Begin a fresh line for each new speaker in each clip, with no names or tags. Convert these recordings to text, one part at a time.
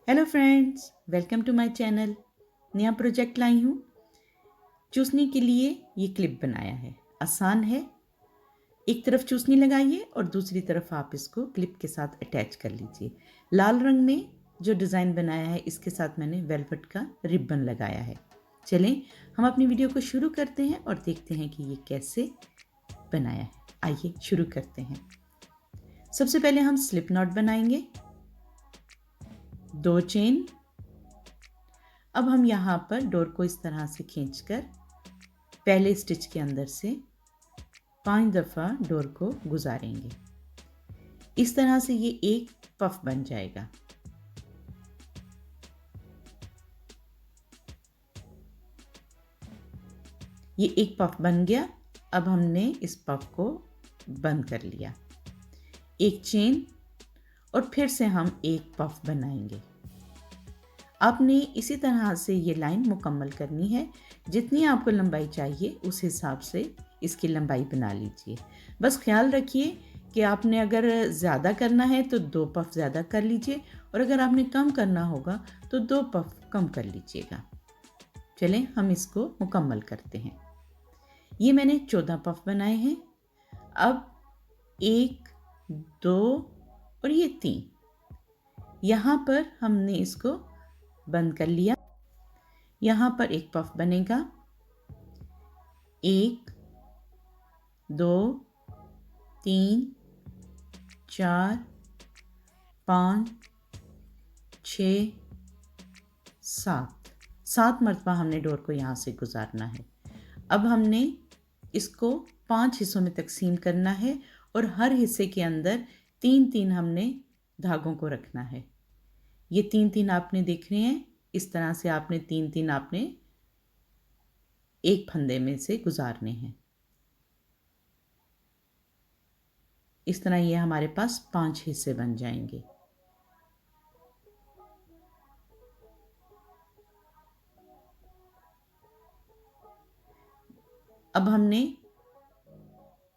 Hello friends, welcome to my channel. नया project लाई हूँ। चूसनी के लिए ये क्लिप बनाया है। आसान है। एक तरफ चूसनी लगाइए और दूसरी तरफ आप इसको क्लिप के साथ अटैच कर लीजिए। लाल रंग में जो डिज़ाइन बनाया है इसके साथ मैंने वेलवेट का रिबन लगाया है। चलें हम अपनी वीडियो को शुरू करते हैं और देखते हैं कि ये कैसे बनाया है। आइए शुरू करते हैं। सबसे पहले हम स्लिप नॉट बनाएंगे। 2 चेन। अब हम यहाँ पर डोर को इस तरह से खींचकर पहले स्टिच के अंदर से 5 दफ़ा डोर को गुजारेंगे। इस तरह से ये एक पफ बन जाएगा। ये एक पफ बन गया। अब हमने इस पफ को बंद कर लिया। एक चेन और फिर से हम एक पफ बनाएंगे। आपने इसी तरह से ये लाइन मुकम्मल करनी है। जितनी आपको लंबाई चाहिए उस हिसाब से इसकी लंबाई बना लीजिए। बस ख्याल रखिए कि आपने अगर ज़्यादा करना है तो 2 पफ ज़्यादा कर लीजिए और अगर आपने कम करना होगा तो 2 पफ कम कर लीजिएगा। चलें हम इसको मुकम्मल करते हैं। ये मैंने 14 पफ बनाए हैं। अब 1, 2 और ये 3 यहाँ पर हमने इसको बंद कर लिया। यहाँ पर एक पफ बनेगा। 1, 2, 3, 4, 5, 6, 7 मरतबा हमने डोर को यहाँ से गुजारना है। अब हमने इसको 5 हिस्सों में तकसीम करना है और हर हिस्से के अंदर 3-3 हमने धागों को रखना है। ये 3-3 आपने देखने हैं। इस तरह से आपने 3-3 आपने एक फंदे में से गुजारने हैं। इस तरह ये हमारे पास 5 हिस्से बन जाएंगे। अब हमने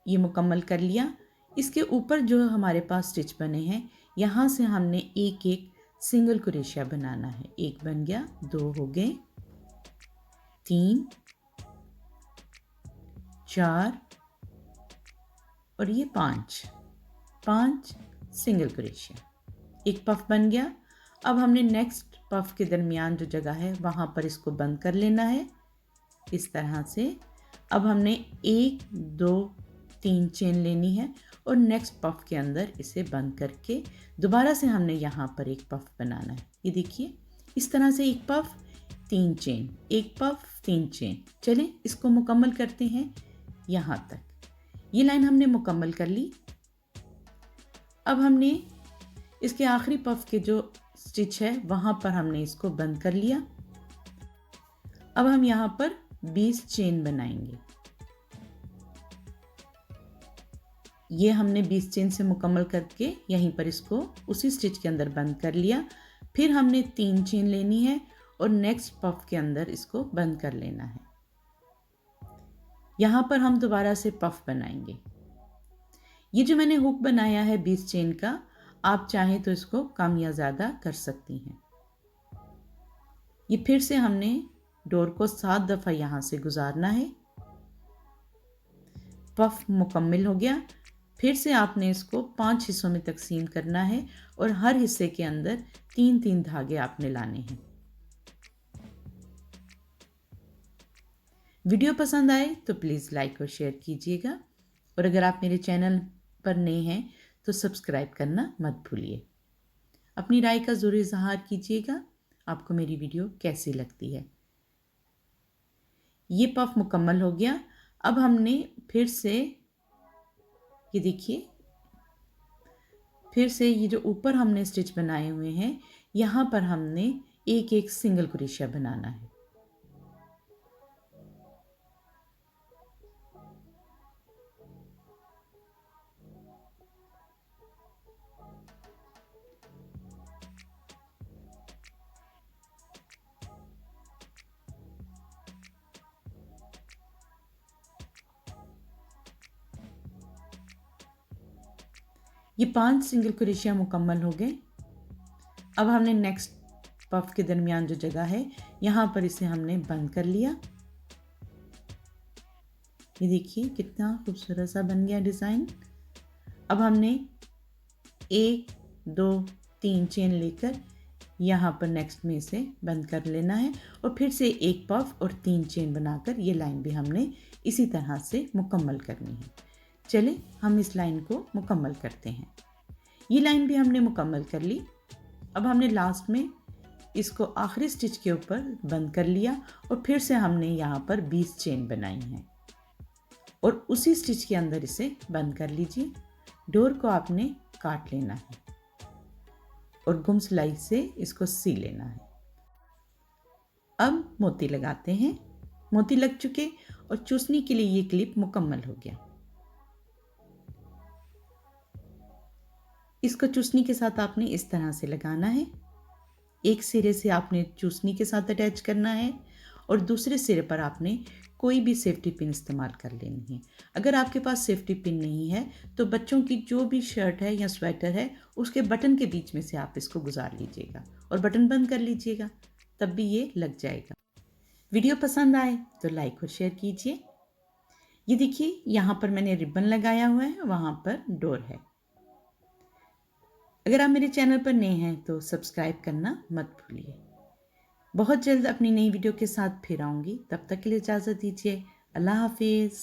ये मुकम्मल कर लिया। इसके ऊपर जो हमारे पास स्टिच बने हैं यहाँ से हमने एक एक सिंगल क्रोशिया बनाना है। एक बन गया, 2 हो गए, 3, 4 और ये 5 सिंगल क्रोशिया। एक पफ बन गया। अब हमने नेक्स्ट पफ के दरमियान जो जगह है वहाँ पर इसको बंद कर लेना है इस तरह से। अब हमने 1, 2, 3 चेन लेनी है और नेक्स्ट पफ के अंदर इसे बंद करके दोबारा से हमने यहाँ पर एक पफ बनाना है। ये देखिए इस तरह से एक पफ, 3 चेन, एक पफ, 3 चेन। चलें इसको मुकम्मल करते हैं। यहाँ तक ये लाइन हमने मुकम्मल कर ली। अब हमने इसके आखिरी पफ के जो स्टिच है वहाँ पर हमने इसको बंद कर लिया। अब हम यहाँ पर 20 चेन बनाएंगे। ये हमने 20 चेन से मुकम्मल करके यहीं पर इसको उसी स्टिच के अंदर बंद कर लिया। फिर हमने 3 चेन लेनी है और नेक्स्ट पफ के अंदर इसको बंद कर लेना है। यहाँ पर हम दोबारा से पफ बनाएंगे। ये जो मैंने हुक बनाया है 20 चेन का, आप चाहें तो इसको कम या ज़्यादा कर सकती हैं। ये फिर से हमने डोर को 7 दफ़ा यहाँ से गुजारना है। पफ मुकम्मल हो गया। फिर से आपने इसको 5 हिस्सों में तकसीम करना है और हर हिस्से के अंदर 3-3 धागे आपने लाने हैं। वीडियो पसंद आए तो प्लीज़ लाइक और शेयर कीजिएगा और अगर आप मेरे चैनल पर नए हैं तो सब्सक्राइब करना मत भूलिए। अपनी राय का ज़रूर इज़हार कीजिएगा। आपको मेरी वीडियो कैसी लगती है। ये पफ मुकम्मल हो गया। अब हमने फिर से ये देखिए फिर से ये जो ऊपर हमने स्टिच बनाए हुए हैं यहाँ पर हमने एक एक सिंगल क्रोशिया बनाना है। ये 5 सिंगल क्रोशिया मुकम्मल हो गए। अब हमने नेक्स्ट पफ के दरमियान जो जगह है यहाँ पर इसे हमने बंद कर लिया। ये देखिए कितना खूबसूरत सा बन गया डिज़ाइन। अब हमने 1 2 3 चेन लेकर यहाँ पर नेक्स्ट में इसे बंद कर लेना है और फिर से एक पफ और 3 चेन बनाकर ये लाइन भी हमने इसी तरह से मुकम्मल करनी है। चलिए हम इस लाइन को मुकम्मल करते हैं। ये लाइन भी हमने मुकम्मल कर ली। अब हमने लास्ट में इसको आखिरी स्टिच के ऊपर बंद कर लिया और फिर से हमने यहाँ पर 20 चेन बनाई हैं और उसी स्टिच के अंदर इसे बंद कर लीजिए। डोर को आपने काट लेना है और गुम सिलाई से इसको सी लेना है। अब मोती लगाते हैं। मोती लग चुके और चूसने के लिए ये क्लिप मुकम्मल हो गया। इसको चूसनी के साथ आपने इस तरह से लगाना है। एक सिरे से आपने चूसनी के साथ अटैच करना है और दूसरे सिरे पर आपने कोई भी सेफ्टी पिन इस्तेमाल कर लेनी है। अगर आपके पास सेफ्टी पिन नहीं है तो बच्चों की जो भी शर्ट है या स्वेटर है उसके बटन के बीच में से आप इसको गुजार लीजिएगा और बटन बंद कर लीजिएगा, तब भी ये लग जाएगा। वीडियो पसंद आए तो लाइक और शेयर कीजिए। ये देखिए यहाँ पर मैंने रिबन लगाया हुआ है, वहाँ पर डोर है। अगर आप मेरे चैनल पर नए हैं तो सब्सक्राइब करना मत भूलिए। बहुत जल्द अपनी नई वीडियो के साथ फिर आऊँगी, तब तक के लिए इजाज़त दीजिए। अल्लाह हाफिज़।